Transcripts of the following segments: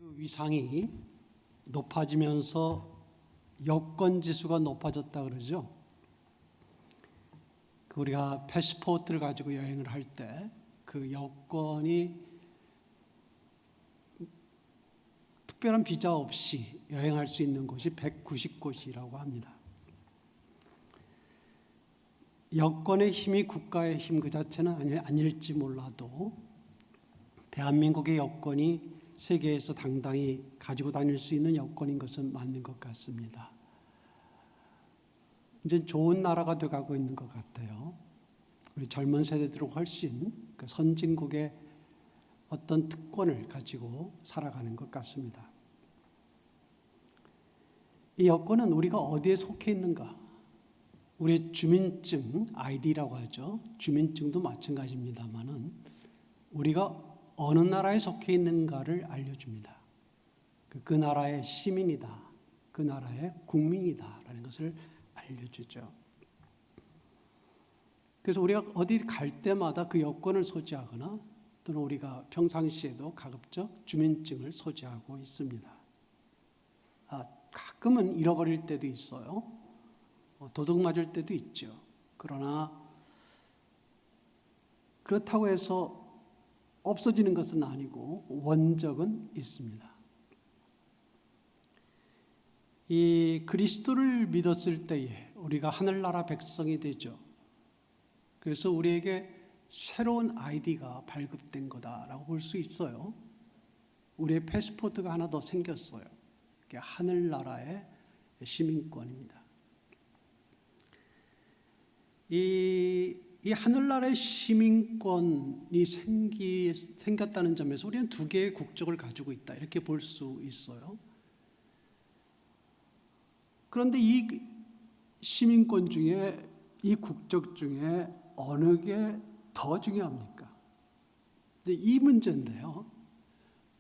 그 위상이 높아지면서 여권 지수가 높아졌다 그러죠. 우리가 패스포트를 가지고 여행을 할 때 그 여권이 특별한 비자 없이 여행할 수 있는 곳이 190곳이라고 합니다. 여권의 힘이 국가의 힘 그 자체는 아닐지 몰라도 대한민국의 여권이 세계에서 당당히 가지고 다닐 수 있는 여건인 것은 맞는 것 같습니다. 이제 좋은 나라가 돼가고 있는 것 같아요. 우리 젊은 세대들은 훨씬 그 선진국의 어떤 특권을 가지고 살아가는 것 같습니다. 이 여건은 우리가 어디에 속해 있는가? 우리의 주민증, 아이디라고 하죠. 주민증도 마찬가지입니다만은 우리가 어느 나라에 속해 있는가를 알려줍니다. 그 나라의 시민이다, 그 나라의 국민이다라는 것을 알려주죠. 그래서 우리가 어디 갈 때마다 그 여권을 소지하거나 또는 우리가 평상시에도 가급적 주민증을 소지하고 있습니다. 가끔은 잃어버릴 때도 있어요. 도둑 맞을 때도 있죠. 그러나 그렇다고 해서 없어지는 것은 아니고 원적은 있습니다. 이 그리스도를 믿었을 때에 우리가 하늘나라 백성이 되죠. 그래서 우리에게 새로운 아이디가 발급된 거다라고 볼 수 있어요. 우리의 패스포트가 하나 더 생겼어요. 그게 하늘나라의 시민권입니다. 이 하늘나라의 시민권이 생겼다는 점에서 우리는 두 개의 국적을 가지고 있다 이렇게 볼 수 있어요. 그런데 이 시민권 중에 이 국적 중에 어느 게 더 중요합니까? 이 문제인데요.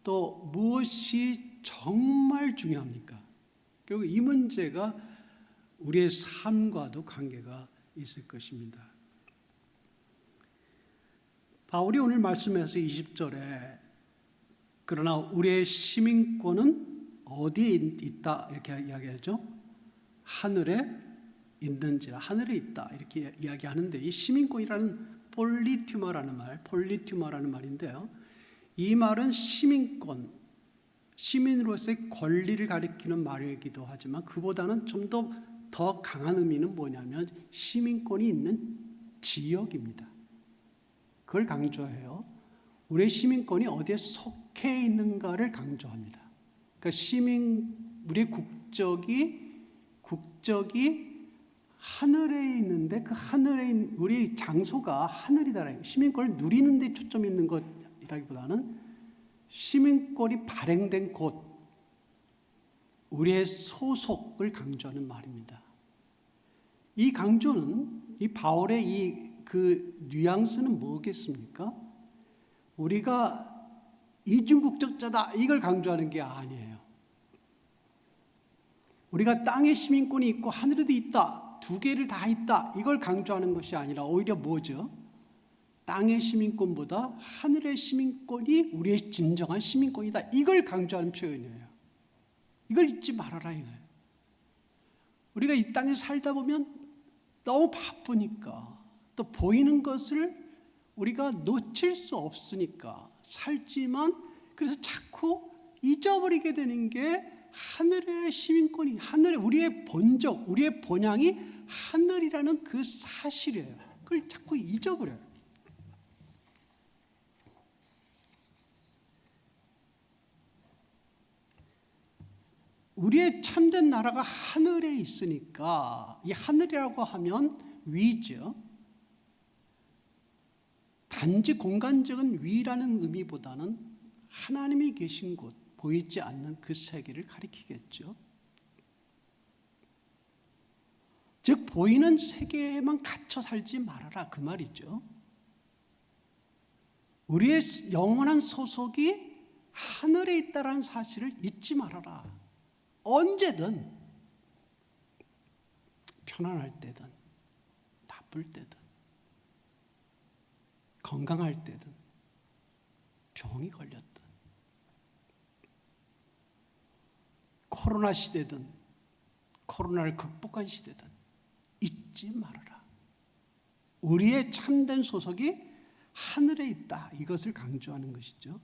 또 무엇이 정말 중요합니까? 결국 이 문제가 우리의 삶과도 관계가 있을 것입니다. 바울이 오늘 말씀에서 20절에 그러나 우리의 시민권은 어디에 있다 이렇게 이야기하죠. 하늘에 있는지라, 하늘에 있다 이렇게 이야기하는데 이 시민권이라는 폴리튜마라는 말인데요. 이 말은 시민권, 시민으로서의 권리를 가리키는 말이기도 하지만 그보다는 좀 더 강한 의미는 뭐냐면 시민권이 있는 지역입니다. 그걸 강조해요. 우리의 시민권이 어디에 속해 있는가를 강조합니다. 그러니까 우리의 국적이 하늘에 있는데 그 하늘에 있는 우리 장소가 하늘이다. 시민권을 누리는 데 초점이 있는 것이라기보다는 시민권이 발행된 곳, 우리의 소속을 강조하는 말입니다. 이 강조는 이 바울의 그 뉘앙스는 뭐겠습니까? 우리가 이중국적자다 이걸 강조하는 게 아니에요. 우리가 땅에 시민권이 있고 하늘에도 있다, 두 개를 다 있다 이걸 강조하는 것이 아니라 오히려 뭐죠? 땅의 시민권보다 하늘의 시민권이 우리의 진정한 시민권이다 이걸 강조하는 표현이에요. 이걸 잊지 말아라 이거예요. 우리가 이 땅에 살다 보면 너무 바쁘니까 또 보이는 것을 우리가 놓칠 수 없으니까 살지만 그래서 자꾸 잊어버리게 되는 게 하늘의 시민권이, 하늘의 우리의 본적, 우리의 본향이 하늘이라는 그 사실이에요. 그걸 자꾸 잊어버려요. 우리의 참된 나라가 하늘에 있으니까 이 하늘이라고 하면 위죠. 단지 공간적인 위라는 의미보다는 하나님이 계신 곳, 보이지 않는 그 세계를 가리키겠죠. 즉 보이는 세계에만 갇혀 살지 말아라 그 말이죠. 우리의 영원한 소속이 하늘에 있다는 사실을 잊지 말아라. 언제든 편안할 때든 바쁠 때든 건강할 때든 병이 걸렸든 코로나 시대든 코로나를 극복한 시대든 잊지 말아라. 우리의 참된 소속이 하늘에 있다. 이것을 강조하는 것이죠.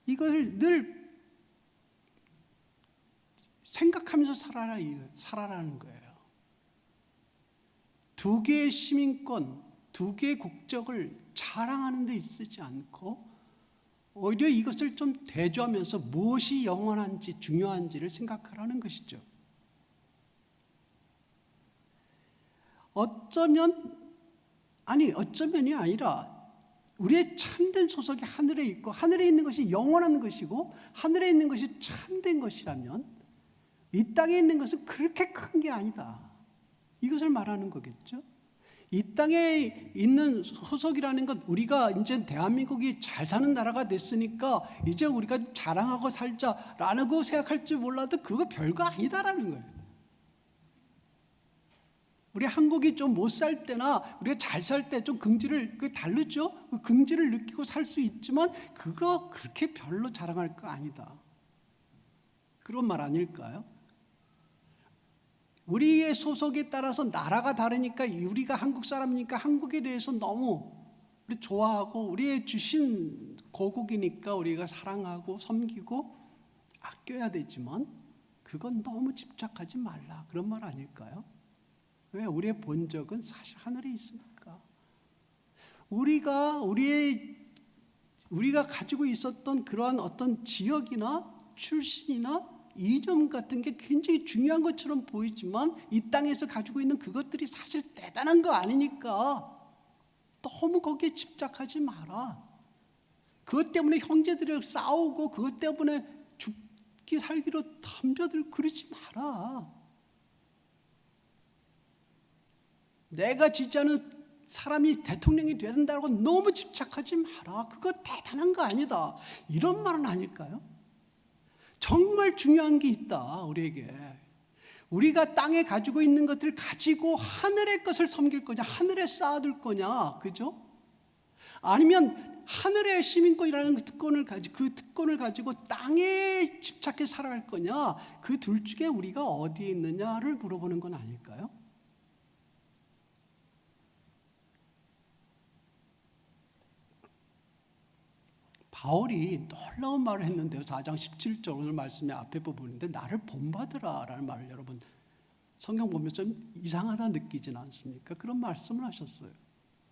이걸 늘 생각하면서 살아라는 거예요. 두 개의 시민권, 두 개의 국적을 자랑하는 데 있지 않고 오히려 이것을 좀 대조하면서 무엇이 영원한지 중요한지를 생각하라는 것이죠. 어쩌면이 아니라 우리의 참된 소속이 하늘에 있고 하늘에 있는 것이 영원한 것이고 하늘에 있는 것이 참된 것이라면 이 땅에 있는 것은 그렇게 큰 게 아니다. 이것을 말하는 거겠죠. 이 땅에 있는 소속이라는 것, 우리가 이제 대한민국이 잘 사는 나라가 됐으니까 이제 우리가 자랑하고 살자라고 생각할지 몰라도 그거 별거 아니다라는 거예요. 우리 한국이 좀 못 살 때나 우리가 잘 살 때 좀 긍지를 다르죠. 그 긍지를 느끼고 살 수 있지만 그거 그렇게 별로 자랑할 거 아니다. 그런 말 아닐까요? 우리의 소속에 따라서 나라가 다르니까 우리가 한국 사람이니까 한국에 대해서 너무 우리 좋아하고 우리의 주신 고국이니까 우리가 사랑하고 섬기고 아껴야 되지만 그건 너무 집착하지 말라. 그런 말 아닐까요? 왜? 우리의 본적은 사실 하늘에 있으니까. 우리가 가지고 있었던 그러한 어떤 지역이나 출신이나 이념 같은 게 굉장히 중요한 것처럼 보이지만 이 땅에서 가지고 있는 그것들이 사실 대단한 거 아니니까 너무 거기에 집착하지 마라. 그것 때문에 형제들이 싸우고 그것 때문에 죽기 살기로 덤벼들 그러지 마라. 내가 지지하는 사람이 대통령이 돼야 된다고 너무 집착하지 마라. 그거 대단한 거 아니다. 이런 말은 아닐까요? 정말 중요한 게 있다. 우리에게. 우리가 땅에 가지고 있는 것들 가지고 하늘의 것을 섬길 거냐, 하늘에 쌓아둘 거냐, 그죠? 아니면 하늘의 시민권이라는 그 특권을 가지고 땅에 집착해 살아갈 거냐, 그 둘 중에 우리가 어디에 있느냐를 물어보는 건 아닐까요? 바울이 놀라운 말을 했는데요. 4장 17절 오늘 말씀의 앞에 부분인데 나를 본받으라 라는 말을 여러분 성경 보면 좀 이상하다 느끼진 않습니까? 그런 말씀을 하셨어요.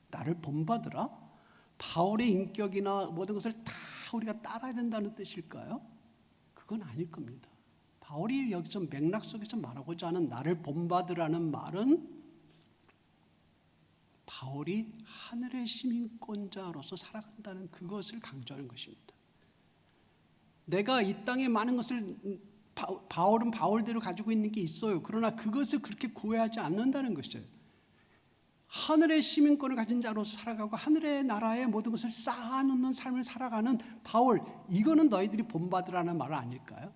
나를 본받으라? 바울의 인격이나 모든 것을 다 우리가 따라야 된다는 뜻일까요? 그건 아닐 겁니다. 바울이 여기서 맥락 속에서 말하고자 하는 나를 본받으라는 말은 바울이 하늘의 시민권자로서 살아간다는 그것을 강조하는 것입니다. 내가 이 땅에 많은 것을 바울은 바울대로 가지고 있는 게 있어요. 그러나 그것을 그렇게 고해하지 않는다는 것이에요. 하늘의 시민권을 가진 자로서 살아가고 하늘의 나라의 모든 것을 쌓아놓는 삶을 살아가는 바울, 이거는 너희들이 본받으라는 말 아닐까요?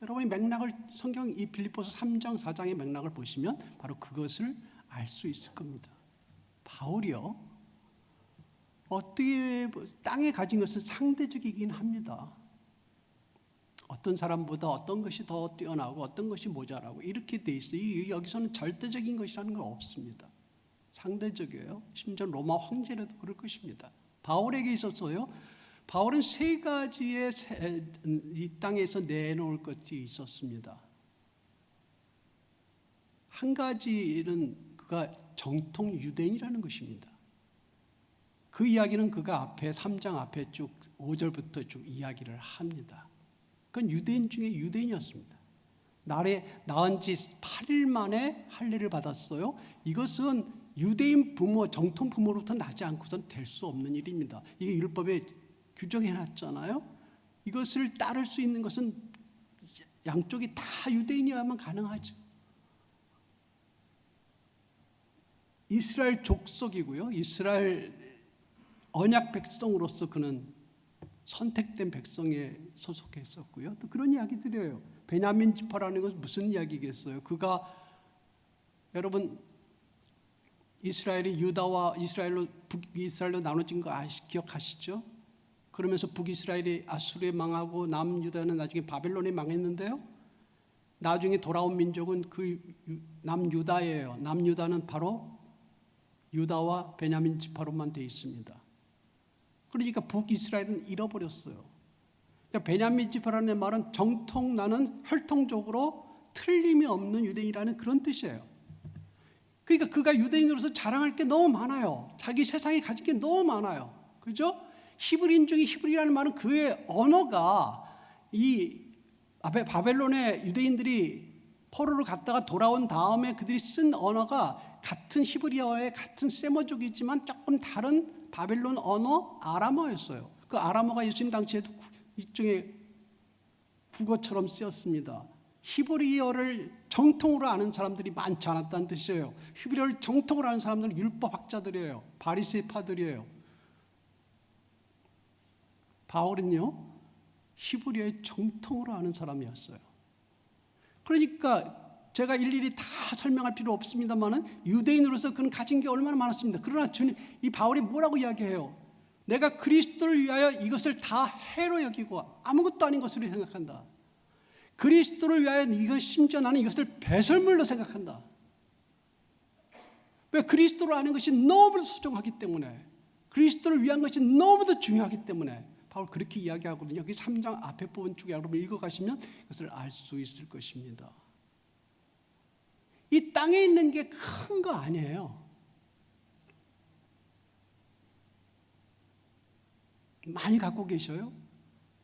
여러분이 맥락을 성경 이 빌립보서 3장 4장의 맥락을 보시면 바로 그것을 알 수 있을 겁니다. 바울이요, 어떻게 땅에 가진 것은 상대적이긴 합니다. 어떤 사람보다 어떤 것이 더 뛰어나고 어떤 것이 모자라고 이렇게 돼 있어요. 여기서는 절대적인 것이라는 건 없습니다. 상대적이에요. 심지어 로마 황제라도 그럴 것입니다. 바울에게 있어서요, 바울은 세 가지의 이 땅에서 내놓을 것이 있었습니다. 한 가지는 그가 정통 유대인이라는 것입니다. 그 이야기는 그가 앞에 3장 앞에 쭉 5절부터 쭉 이야기를 합니다. 그건 유대인 중에 유대인이었습니다. 낳은 지 8일 만에 할례를 받았어요. 이것은 유대인 부모, 정통 부모로부터 나지 않고선 될 수 없는 일입니다. 이게 율법에 규정해놨잖아요. 이것을 따를 수 있는 것은 양쪽이 다 유대인이어야만 가능하죠. 이스라엘 족속이고요. 이스라엘 언약 백성으로서 그는 선택된 백성에 소속했었고요. 또 그런 이야기 드려요. 베냐민 지파라는 것은 무슨 이야기겠어요? 그가 여러분 이스라엘이 유다와 이스라엘로 나눠진 거 기억하시죠? 그러면서 북이스라엘이 아수르에 망하고 남유다는 나중에 바벨론에 망했는데요. 나중에 돌아온 민족은 그 남유다예요. 남유다는 바로 유다와 베냐민 지파로만 되어 있습니다. 그러니까 북이스라엘은 잃어버렸어요. 그러니까 베냐민 지파라는 말은 정통 나는 혈통적으로 틀림이 없는 유대인이라는 그런 뜻이에요. 그러니까 그가 유대인으로서 자랑할 게 너무 많아요. 자기 세상에 가진 게 너무 많아요. 그죠? 히브리인 중에 히브리라는 말은 그의 언어가 이 바벨론의 유대인들이 포로를 갔다가 돌아온 다음에 그들이 쓴 언어가 같은 히브리어의 같은 세머족이지만 조금 다른 바벨론 언어 아람어였어요. 그 아람어가 예수님 당시에도 일종의 국어처럼 쓰였습니다. 히브리어를 정통으로 아는 사람들이 많지 않았다는 뜻이에요. 히브리어를 정통으로 아는 사람들은 율법학자들이에요. 바리새파들이에요. 바울은요, 히브리어의 정통으로 아는 사람이었어요. 그러니까 제가 일일이 다 설명할 필요 없습니다만은 유대인으로서 그는 가진 게 얼마나 많았습니다. 그러나 주님, 이 바울이 뭐라고 이야기해요? 내가 그리스도를 위하여 이것을 다 해로 여기고 아무것도 아닌 것으로 생각한다. 그리스도를 위하여 이건 심지어 나는 이것을 배설물로 생각한다. 왜? 그리스도를 아는 것이 너무도 소중하기 때문에, 그리스도를 위한 것이 너무도 중요하기 때문에 바울 그렇게 이야기하거든요. 여기 3장 앞에 부분 쪽에 여러분 읽어가시면 그것을 알 수 있을 것입니다. 이 땅에 있는 게 큰 거 아니에요. 많이 갖고 계셔요?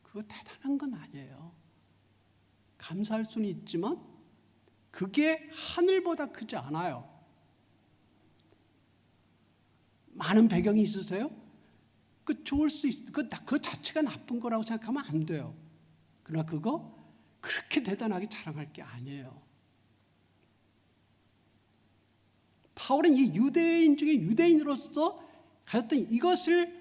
그거 대단한 건 아니에요. 감사할 수는 있지만 그게 하늘보다 크지 않아요. 많은 배경이 있으세요? 그 좋을 수 있어. 그 자체가 나쁜 거라고 생각하면 안 돼요. 그러나 그거 그렇게 대단하게 자랑할 게 아니에요. 바울은 이 유대인 중에 유대인으로서 가졌던 이것을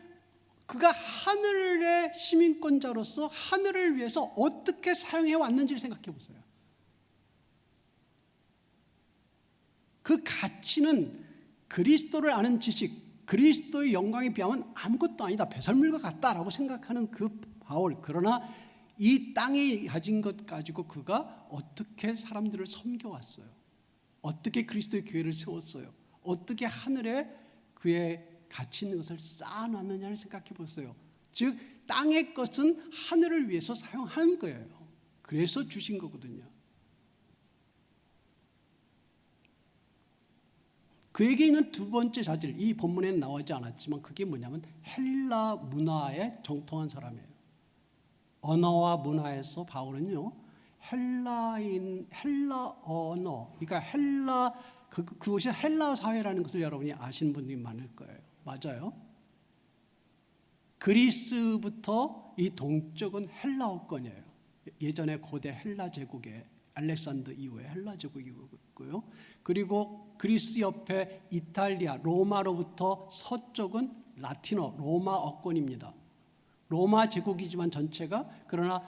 그가 하늘의 시민권자로서 하늘을 위해서 어떻게 사용해 왔는지를 생각해 보세요. 그 가치는 그리스도를 아는 지식, 그리스도의 영광에 비하면 아무것도 아니다, 배설물과 같다라고 생각하는 그 바울. 그러나 이 땅에 가진 것 가지고 그가 어떻게 사람들을 섬겨왔어요. 어떻게 그리스도의 교회를 세웠어요. 어떻게 하늘에 그의 가치 있는 것을 쌓아놨느냐를 생각해 보세요. 즉 땅의 것은 하늘을 위해서 사용하는 거예요. 그래서 주신 거거든요. 그에게 있는 두 번째 자질, 이 본문에는 나오지 않았지만 그게 뭐냐면 헬라 문화에 정통한 사람이에요. 언어와 문화에서 바울은요, 헬라 언어, 그러니까 그것이 헬라 사회라는 것을 여러분이 아시는 분들이 많을 거예요. 맞아요. 그리스부터 이 동쪽은 헬라어권이에요. 예전에 고대 헬라 제국의 알렉산더 이후에 헬라 제국이고요. 그리고 그리스 옆에 이탈리아 로마로부터 서쪽은 라틴어 로마어권입니다. 로마 제국이지만 전체가, 그러나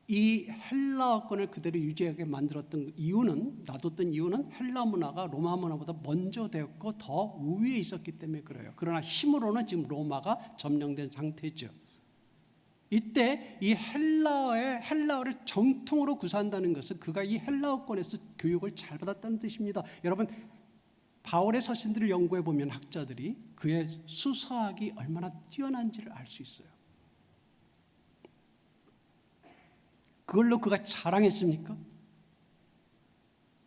이 헬라어권을 그대로 유지하게 만들었던 이유는, 놔뒀던 이유는 헬라 문화가 로마 문화보다 먼저 되었고 더 우위에 있었기 때문에 그래요. 그러나 힘으로는 지금 로마가 점령된 상태죠. 이때 이 헬라어를 정통으로 구사한다는 것은 그가 이 헬라어권에서 교육을 잘 받았다는 뜻입니다. 여러분, 바울의 서신들을 연구해 보면 학자들이 그의 수사학이 얼마나 뛰어난지를 알 수 있어요. 그걸로 그가 자랑했습니까?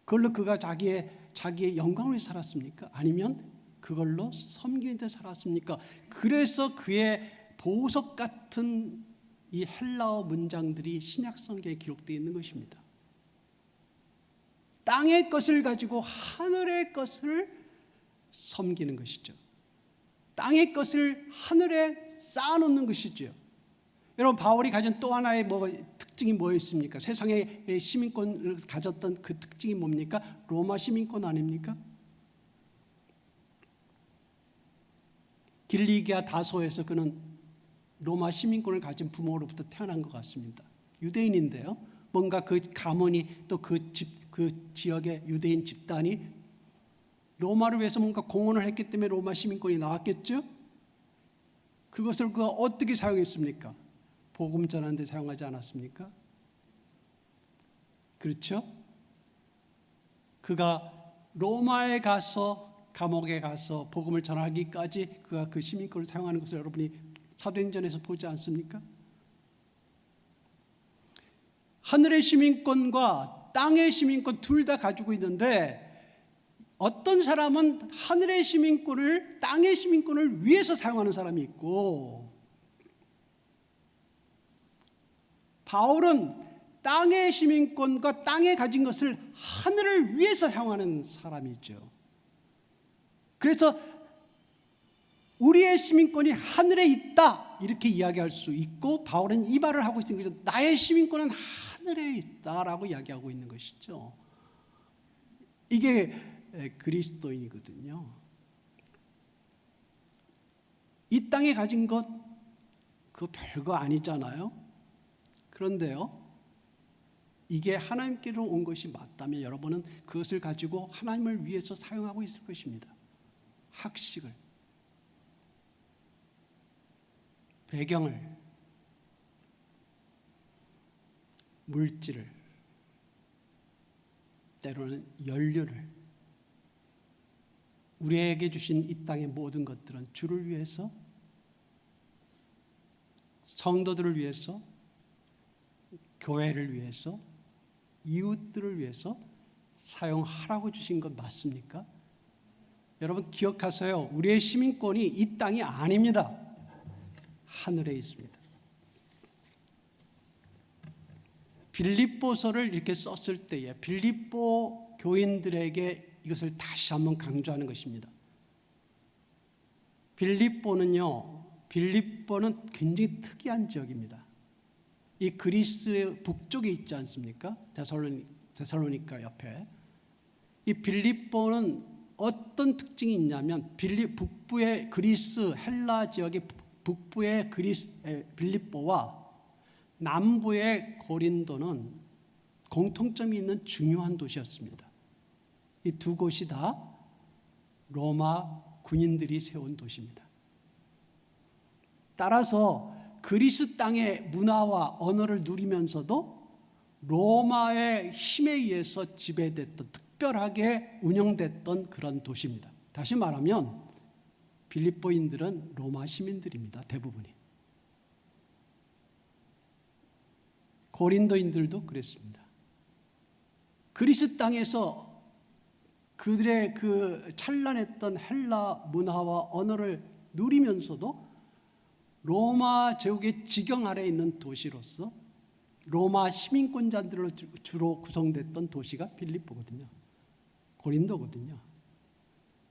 그걸로 그가 자기의 영광을 위해 살았습니까? 아니면 그걸로 섬기는 데 살았습니까? 그래서 그의 보석 같은 이 헬라어 문장들이 신약 성경에 기록되어 있는 것입니다. 땅의 것을 가지고 하늘의 것을 섬기는 것이죠. 땅의 것을 하늘에 쌓아놓는 것이죠. 여러분, 바울이 가진 또 하나의 특징이 뭐였습니까? 세상의 시민권을 가졌던 그 특징이 뭡니까? 로마 시민권 아닙니까? 길리기아 다소에서 그는 로마 시민권을 가진 부모로부터 태어난 것 같습니다. 유대인인데요. 뭔가 그 가문이 또 그 지역의 유대인 집단이 로마를 위해서 뭔가 공헌을 했기 때문에 로마 시민권이 나왔겠죠? 그것을 그가 어떻게 사용했습니까? 복음 전하는 데 사용하지 않았습니까? 그렇죠? 그가 로마에 가서 감옥에 가서 복음을 전하기까지 그가 그 시민권을 사용하는 것을 여러분이 사도행전에서 보지 않습니까? 하늘의 시민권과 땅의 시민권 둘 다 가지고 있는데 어떤 사람은 하늘의 시민권을 땅의 시민권을 위해서 사용하는 사람이 있고 바울은 땅의 시민권과 땅에 가진 것을 하늘을 위해서 사용하는 사람이죠. 그래서 우리의 시민권이 하늘에 있다 이렇게 이야기할 수 있고 바울은 이 말을 하고 있는 거죠. 나의 시민권은 하늘에 있다라고 이야기하고 있는 것이죠. 이게 그리스도인이거든요. 이 땅에 가진 것 그거 별거 아니잖아요. 그런데요. 이게 하나님께로 온 것이 맞다면 여러분은 그것을 가지고 하나님을 위해서 사용하고 있을 것입니다. 학식을, 배경을, 물질을, 때로는 연료를, 우리에게 주신 이 땅의 모든 것들은 주를 위해서, 성도들을 위해서, 교회를 위해서, 이웃들을 위해서 사용하라고 주신 것 맞습니까? 여러분 기억하세요. 우리의 시민권이 이 땅이 아닙니다. 하늘에 있습니다. 빌립보서를 이렇게 썼을 때에 빌립보 교인들에게 이것을 다시 한번 강조하는 것입니다. 빌립보는 굉장히 특이한 지역입니다. 이 그리스의 북쪽에 있지 않습니까? 데살로니가 옆에. 이 빌립보는 어떤 특징이 있냐면 북부의 그리스 헬라 지역의 북부의 빌립보와 남부의 고린도는 공통점이 있는 중요한 도시였습니다. 이 두 곳이 다 로마 군인들이 세운 도시입니다. 따라서 그리스 땅의 문화와 언어를 누리면서도 로마의 힘에 의해서 지배됐던 특별하게 운영됐던 그런 도시입니다. 다시 말하면 빌립보인들은 로마 시민들입니다. 대부분이. 고린도인들도 그랬습니다. 그리스 땅에서 그들의 그 찬란했던 헬라 문화와 언어를 누리면서도 로마 제국의 지경 아래에 있는 도시로서 로마 시민권자들로 주로 구성됐던 도시가 빌립보거든요. 고린도거든요.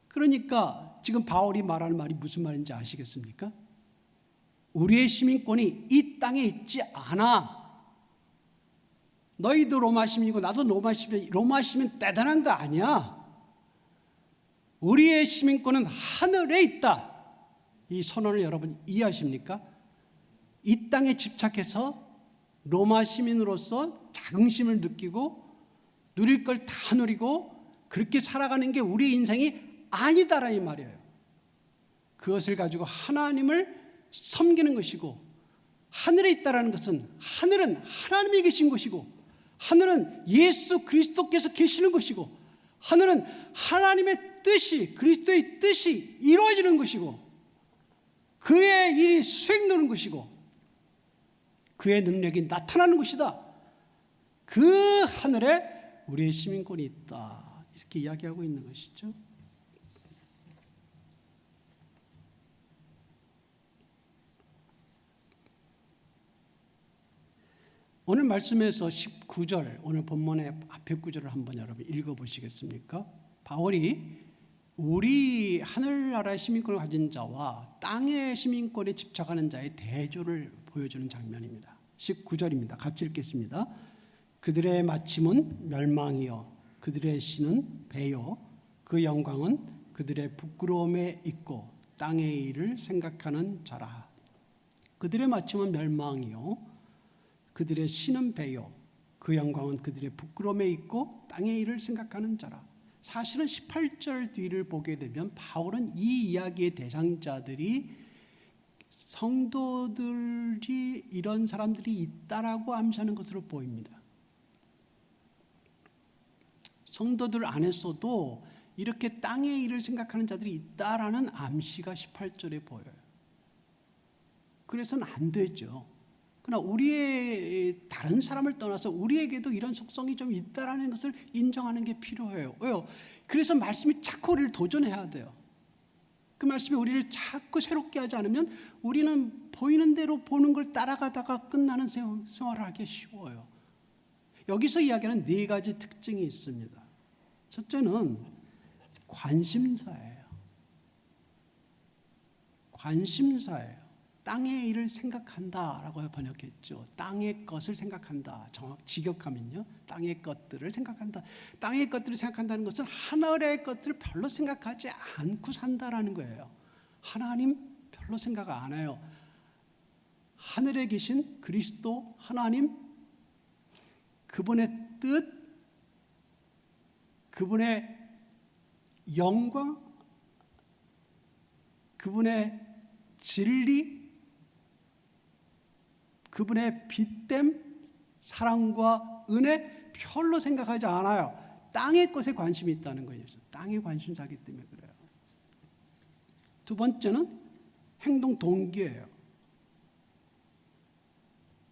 그러니까 지금 바울이 말하는 말이 무슨 말인지 아시겠습니까? 우리의 시민권이 이 땅에 있지 않아. 너희도 로마 시민이고 나도 로마 시민 대단한 거 아니야. 우리의 시민권은 하늘에 있다. 이 선언을 여러분 이해하십니까? 이 땅에 집착해서 로마 시민으로서 자긍심을 느끼고 누릴 걸 다 누리고 그렇게 살아가는 게 우리의 인생이 아니다라는 말이에요. 그것을 가지고 하나님을 섬기는 것이고 하늘에 있다라는 것은 하늘은 하나님이 계신 것이고 하늘은 예수 그리스도께서 계시는 것이고 하늘은 하나님의 뜻이 그리스도의 뜻이 이루어지는 것이고 그의 일이 수행되는 것이고 그의 능력이 나타나는 것이다. 그 하늘에 우리의 시민권이 있다. 이렇게 이야기하고 있는 것이죠. 오늘 말씀에서 19절, 오늘 본문의 앞에 구절을 한번 여러분 읽어보시겠습니까? 바울이 우리 하늘나라의 시민권을 가진 자와 땅의 시민권에 집착하는 자의 대조를 보여주는 장면입니다. 19절입니다. 같이 읽겠습니다. 그들의 마침은 멸망이요 그들의 신은 배요 그 영광은 그들의 부끄러움에 있고 땅의 일을 생각하는 자라. 그들의 마침은 멸망이요 그들의 신은 배요 그 영광은 그들의 부끄러움에 있고 땅의 일을 생각하는 자라. 사실은 18절 뒤를 보게 되면 바울은 이 이야기의 대상자들이 성도들이 이런 사람들이 있다라고 암시하는 것으로 보입니다. 성도들 안에서도 이렇게 땅의 일을 생각하는 자들이 있다라는 암시가 18절에 보여요. 그래서는 안 되죠. 그러나 우리의 다른 사람을 떠나서 우리에게도 이런 속성이 좀 있다라는 것을 인정하는 게 필요해요. 왜요? 그래서 말씀이 자꾸 우리를 도전해야 돼요. 그 말씀이 우리를 자꾸 새롭게 하지 않으면 우리는 보이는 대로 보는 걸 따라가다가 끝나는 생활을 하기 쉬워요. 여기서 이야기하는 네 가지 특징이 있습니다. 첫째는 관심사예요. 관심사예요. 땅의 일을 생각한다라고 번역했죠. 땅의 것을 생각한다. 직역하면요. 땅의 것들을 생각한다. 땅의 것들을 생각한다는 것은 하늘의 것들을 별로 생각하지 않고 산다라는 거예요. 하나님 별로 생각 안 해요. 하늘에 계신 그리스도 하나님, 그분의 뜻, 그분의 영광, 그분의 진리, 그분의 빛됨, 사랑과 은혜 별로 생각하지 않아요. 땅의 것에 관심이 있다는 거예요. 땅에 관심사기 때문에 그래요. 두 번째는 행동 동기예요.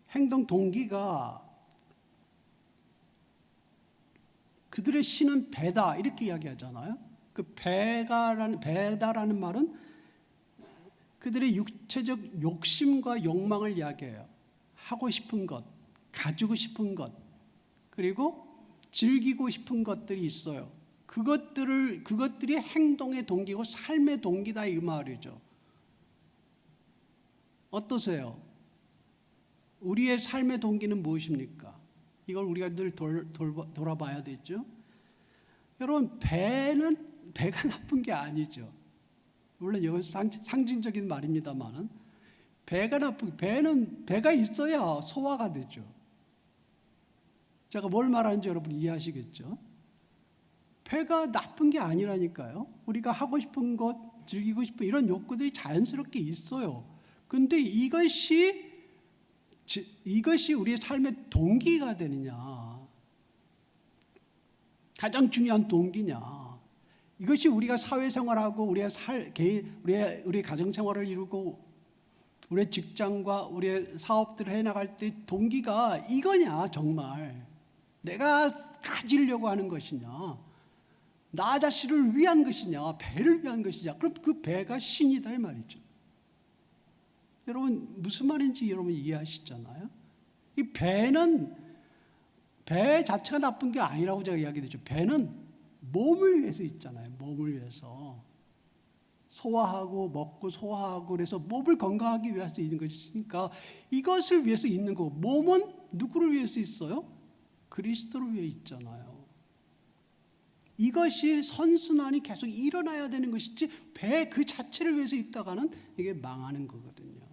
행동 동기가 그들의 신은 배다 이렇게 이야기하잖아요. 그 배다라는 말은 그들의 육체적 욕심과 욕망을 이야기해요. 하고 싶은 것, 가지고 싶은 것, 그리고 즐기고 싶은 것들이 있어요. 그것들이 행동의 동기고 삶의 동기다 이 말이죠. 어떠세요? 우리의 삶의 동기는 무엇입니까? 이걸 우리가 늘 돌아봐야 되죠. 여러분, 배가 나쁜 게 아니죠. 물론 이건 상징적인 말입니다만은 배가 있어야 소화가 되죠. 제가 뭘 말하는지 여러분 이해하시겠죠? 배가 나쁜 게 아니라니까요. 우리가 하고 싶은 것, 즐기고 싶은 이런 욕구들이 자연스럽게 있어요. 근데 이것이 우리의 삶의 동기가 되느냐, 가장 중요한 동기냐, 이것이 우리가 사회생활하고 우리의 가정생활을 이루고 우리의 직장과 우리의 사업들을 해나갈 때 동기가 이거냐, 정말 내가 가지려고 하는 것이냐, 나 자신을 위한 것이냐, 배를 위한 것이냐. 그럼 그 배가 신이다 이 말이죠. 여러분 무슨 말인지 여러분 이해하시잖아요. 이 배 자체가 나쁜 게 아니라고 제가 이야기했죠. 배는 몸을 위해서 있잖아요. 몸을 위해서 소화하고 먹고 소화하고 그래서 몸을 건강하기 위해서 있는 것이니까 이것을 위해서 있는 거고, 몸은 누구를 위해서 있어요? 그리스도를 위해 있잖아요. 이것이 선순환이 계속 일어나야 되는 것이지 배 그 자체를 위해서 있다가는 이게 망하는 거거든요.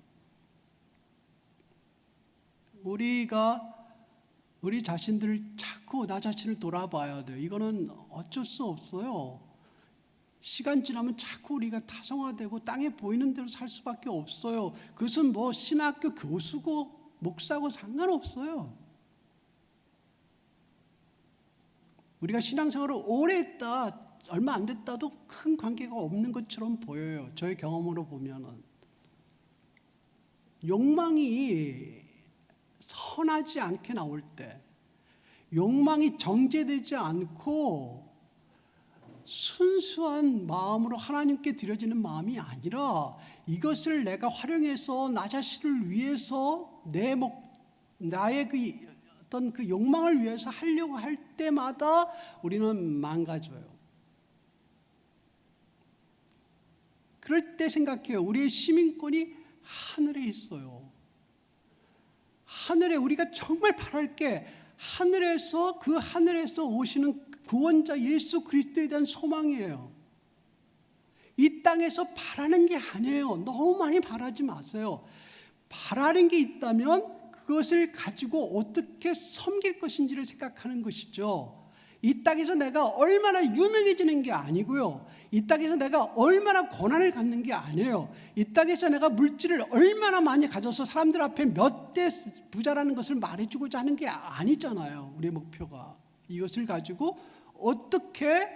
우리 자신들을 자꾸 나 자신을 돌아봐야 돼요. 이거는 어쩔 수 없어요. 시간 지나면 자꾸 우리가 타성화되고 땅에 보이는 대로 살 수밖에 없어요. 그것은 뭐 신학교 교수고 목사고 상관없어요. 우리가 신앙생활을 오래 했다, 얼마 안 됐다도 큰 관계가 없는 것처럼 보여요. 저의 경험으로 보면은 욕망이 선하지 않게 나올 때, 욕망이 정제되지 않고 순수한 마음으로 하나님께 드려지는 마음이 아니라 이것을 내가 활용해서 나 자신을 위해서 나의 어떤 그 욕망을 위해서 하려고 할 때마다 우리는 망가져요. 그럴 때 생각해요. 우리의 시민권이 하늘에 있어요. 하늘에 우리가 정말 바랄 게 그 하늘에서 오시는 구원자 예수 그리스도에 대한 소망이에요. 이 땅에서 바라는 게 아니에요. 너무 많이 바라지 마세요. 바라는 게 있다면 그것을 가지고 어떻게 섬길 것인지를 생각하는 것이죠. 이 땅에서 내가 얼마나 유명해지는 게 아니고요. 이 땅에서 내가 얼마나 고난을 갖는 게 아니에요. 이 땅에서 내가 물질을 얼마나 많이 가져서 사람들 앞에 몇 대 부자라는 것을 말해주고자 하는 게 아니잖아요. 우리의 목표가. 이것을 가지고 어떻게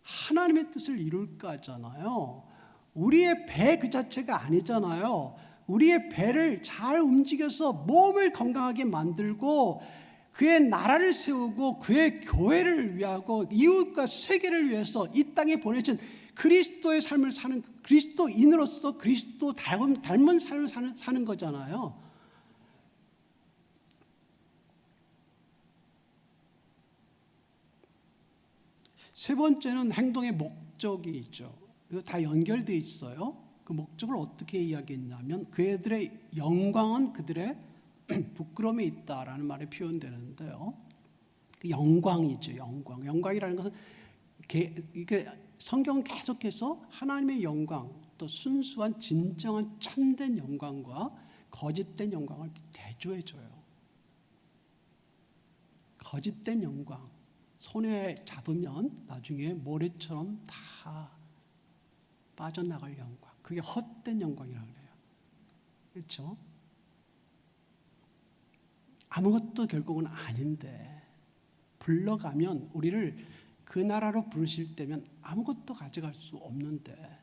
하나님의 뜻을 이룰까잖아요. 우리의 배 그 자체가 아니잖아요. 우리의 배를 잘 움직여서 몸을 건강하게 만들고 그의 나라를 세우고 그의 교회를 위하고 이웃과 세계를 위해서 이 땅에 보내신 그리스도의 삶을 사는 그리스도인으로서 그리스도 닮은 삶을 사는 거잖아요. 세 번째는 행동의 목적이 있죠. 이거 다 연결되어 있어요. 그 목적을 어떻게 이야기했냐면 그들의 영광은 그들의 부끄러움에 있다라는 말이 표현되는데요. 그 영광이죠. 영광이라는 것은 이게 성경 계속해서 하나님의 영광, 또 순수한 진정한 참된 영광과 거짓된 영광을 대조해줘요. 거짓된 영광, 손에 잡으면 나중에 모래처럼 다 빠져나갈 영광, 그게 헛된 영광이라고 해요. 그렇죠? 아무것도 결국은 아닌데 불러가면 우리를 그 나라로 부르실 때면 아무것도 가져갈 수 없는데,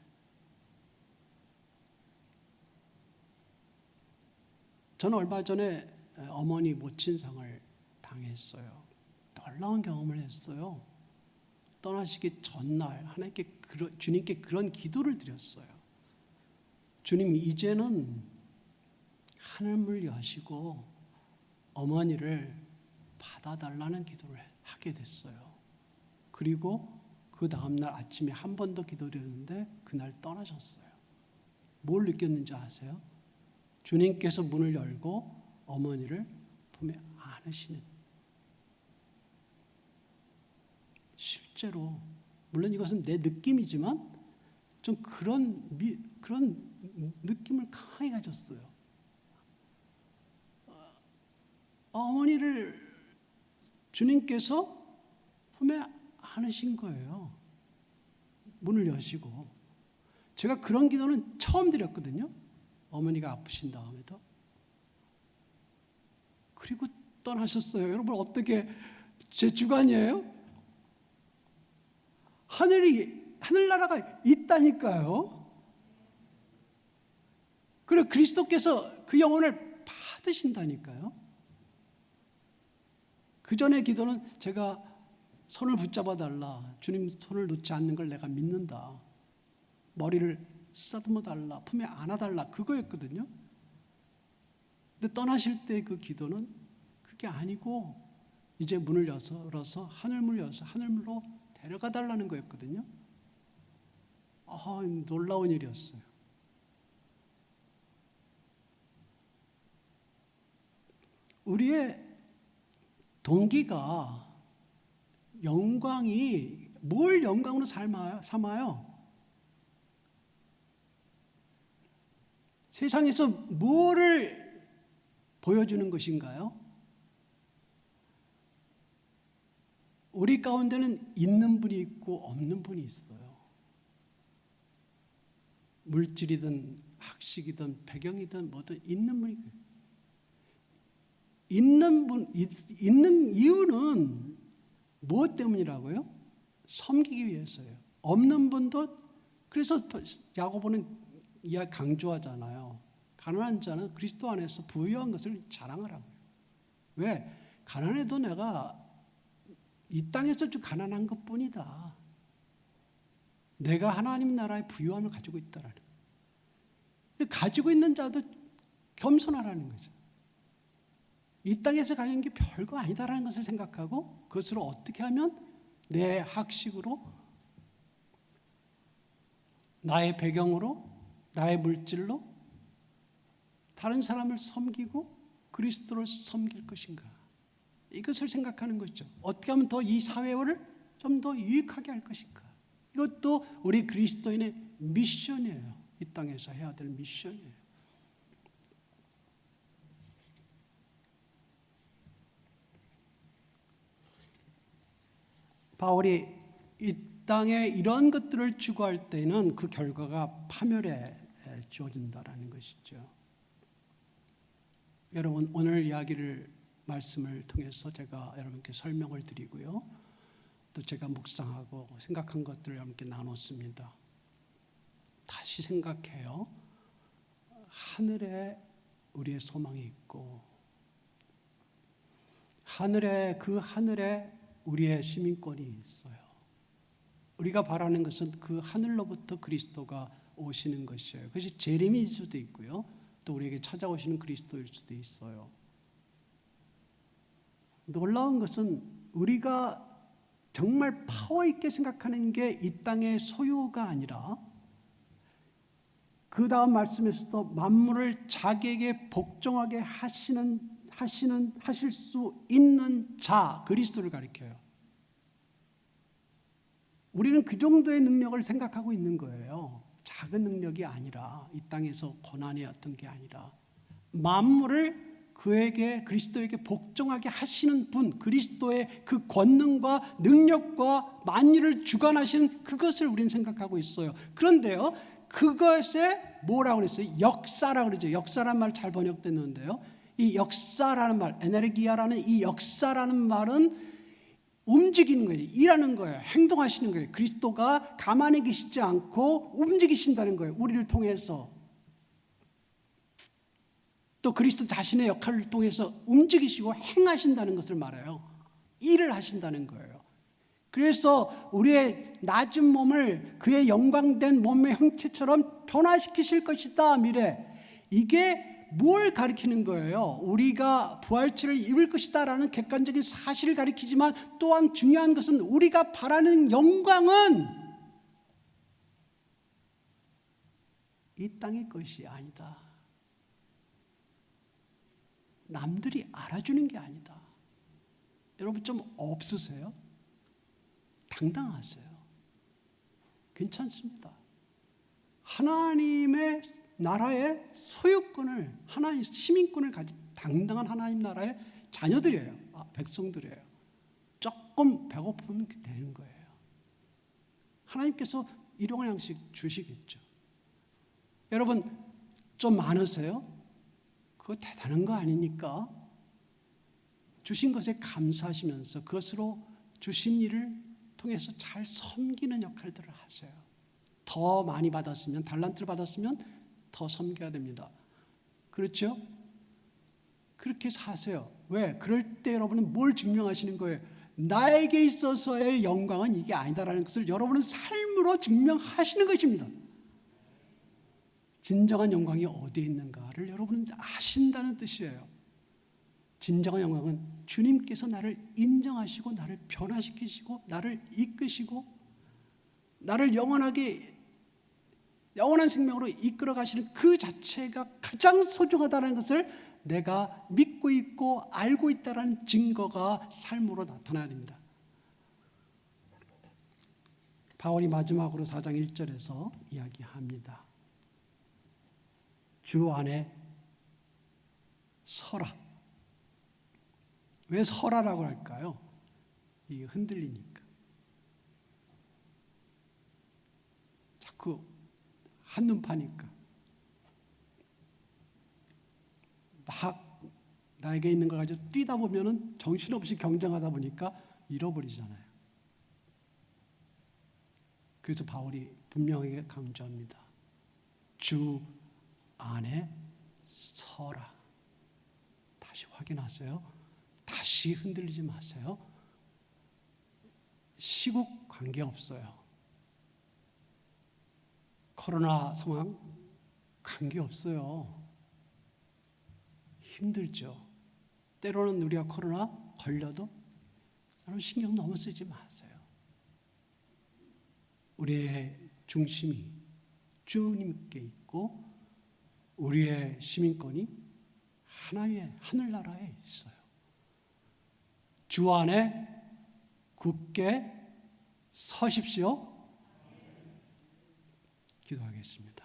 저는 얼마 전에 어머니 모친상을 당했어요. 놀라운 경험을 했어요. 떠나시기 전날 주님께 그런 기도를 드렸어요. 주님, 이제는 하늘문을 여시고 어머니를 받아달라는 기도를 하게 됐어요. 그리고 그 다음날 아침에 한 번 더 기도드렸는데 그날 떠나셨어요. 뭘 느꼈는지 아세요? 주님께서 문을 열고 어머니를 품에 안으시는, 실제로 물론 이것은 내 느낌이지만 좀 그런 느낌을 강하게 가졌어요. 어머니를 주님께서 품에 안으신 거예요. 문을 여시고. 제가 그런 기도는 처음 드렸거든요. 어머니가 아프신 다음에도. 그리고 떠나셨어요. 여러분, 어떻게 제 주관이에요? 하늘나라가 있다니까요. 그리고 그리스도께서 그 영혼을 받으신다니까요. 그 전에 기도는 제가 손을 붙잡아 달라. 주님 손을 놓지 않는 걸 내가 믿는다. 머리를 쓰다듬어 달라. 품에 안아 달라. 그거였거든요. 근데 떠나실 때 그 기도는 그게 아니고 이제 문을 열어서 하늘문을 열어서 하늘문으로 데려가 달라는 거였거든요. 놀라운 일이었어요. 우리의 동기가 영광이 뭘 영광으로 삼아요? 세상에서 뭐를 보여주는 것인가요? 우리 가운데는 있는 분이 있고 없는 분이 있어요. 물질이든 학식이든 배경이든 뭐든 있는 분이 있는 이유는 무엇 때문이라고요? 섬기기 위해서예요. 없는 분도, 그래서 야고보는 이야기 강조하잖아요. 가난한 자는 그리스도 안에서 부유한 것을 자랑하라고요. 왜? 가난해도 내가 이 땅에서 좀 가난한 것뿐이다. 내가 하나님 나라의 부유함을 가지고 있다라는 거예요. 가지고 있는 자도 겸손하라는 거죠. 이 땅에서 가진 게 별거 아니다라는 것을 생각하고 그것으로 어떻게 하면 내 학식으로, 나의 배경으로, 나의 물질로 다른 사람을 섬기고 그리스도를 섬길 것인가. 이것을 생각하는 거죠. 어떻게 하면 더 이 사회를 좀 더 유익하게 할 것인가. 이것도 우리 그리스도인의 미션이에요. 이 땅에서 해야 될 미션이에요. 바울이 이 땅에 이런 것들을 추구할 때는 그 결과가 파멸에 주어진다라는 것이죠. 여러분, 오늘 말씀을 통해서 제가 여러분께 설명을 드리고요, 또 제가 묵상하고 생각한 것들을 여러분께 나눴습니다. 다시 생각해요. 하늘에 우리의 소망이 있고, 그 하늘에 우리의 시민권이 있어요. 우리가 바라는 것은 그 하늘로부터 그리스도가 오시는 것이에요. 그것이 재림일 수도 있고요, 또 우리에게 찾아오시는 그리스도일 수도 있어요. 놀라운 것은 우리가 정말 파워 있게 생각하는 게 이 땅의 소유가 아니라, 그 다음 말씀에서도 만물을 자기에게 복종하게 하실 수 있는 자, 그리스도를 가리켜요. 우리는 그 정도의 능력을 생각하고 있는 거예요. 작은 능력이 아니라, 이 땅에서 고난이었던 게 아니라, 만물을 그리스도에게 복종하게 하시는 분, 그리스도의 그 권능과 능력과 만유를 주관하시는 그것을 우리는 생각하고 있어요. 그런데요, 그것에 뭐라고 그랬어요? 역사라고 그러죠. 역사라는 말 잘 번역됐는데요, 이 역사라는 말, 에네르기아라는 이 역사라는 말은 움직이는 거예요. 일하는 거예요. 행동하시는 거예요. 그리스도가 가만히 계시지 않고 움직이신다는 거예요. 우리를 통해서. 또 그리스도 자신의 역할을 통해서 움직이시고 행하신다는 것을 말해요. 일을 하신다는 거예요. 그래서 우리의 낮은 몸을 그의 영광된 몸의 형체처럼 변화시키실 것이다, 미래. 이게 뭘 가리키는 거예요? 우리가 부활체를 입을 것이다라는 객관적인 사실을 가리키지만, 또한 중요한 것은 우리가 바라는 영광은 이 땅의 것이 아니다. 남들이 알아주는 게 아니다. 여러분 좀 없으세요? 당당하세요. 괜찮습니다. 하나님의 나라의 소유권을, 하나님 시민권을 가진 당당한 하나님 나라의 자녀들이에요. 백성들이에요. 조금 배고프면 되는 거예요. 하나님께서 일용할 양식 주시겠죠. 여러분 좀 많으세요? 그거 대단한 거 아니니까 주신 것에 감사하시면서 그것으로 주신 일을 통해서 잘 섬기는 역할들을 하세요. 더 많이 받았으면, 달란트를 받았으면 더 섬겨야 됩니다. 그렇죠? 그렇게 사세요. 왜? 그럴 때 여러분은 뭘 증명하시는 거예요? 나에게 있어서의 영광은 이게 아니다라는 것을 여러분은 삶으로 증명하시는 것입니다. 진정한 영광이 어디에 있는가를 여러분은 아신다는 뜻이에요. 진정한 영광은 주님께서 나를 인정하시고 나를 변화시키시고 나를 이끄시고 나를 영원한 생명으로 이끌어 가시는 그 자체가 가장 소중하다는 것을 내가 믿고 있고 알고 있다는 증거가 삶으로 나타나야 됩니다. 바울이 마지막으로 4장 1절에서 이야기합니다. 주 안에 서라. 왜 서라라고 할까요? 이게 흔들리니까. 자꾸 한눈 파니까. 막 나에게 있는 걸 가지고 뛰다 보면은 정신없이 경쟁하다 보니까 잃어버리잖아요. 그래서 바울이 분명하게 강조합니다. 주 안에 서라. 다시 확인하세요. 다시 흔들리지 마세요. 시국 관계없어요. 코로나 상황 관계없어요. 힘들죠. 때로는 우리가 코로나 걸려도 신경 너무 쓰지 마세요. 우리의 중심이 주님께 있고 우리의 시민권이 하나님의 하늘나라에 있어요. 주 안에 굳게 서십시오. 기도하겠습니다.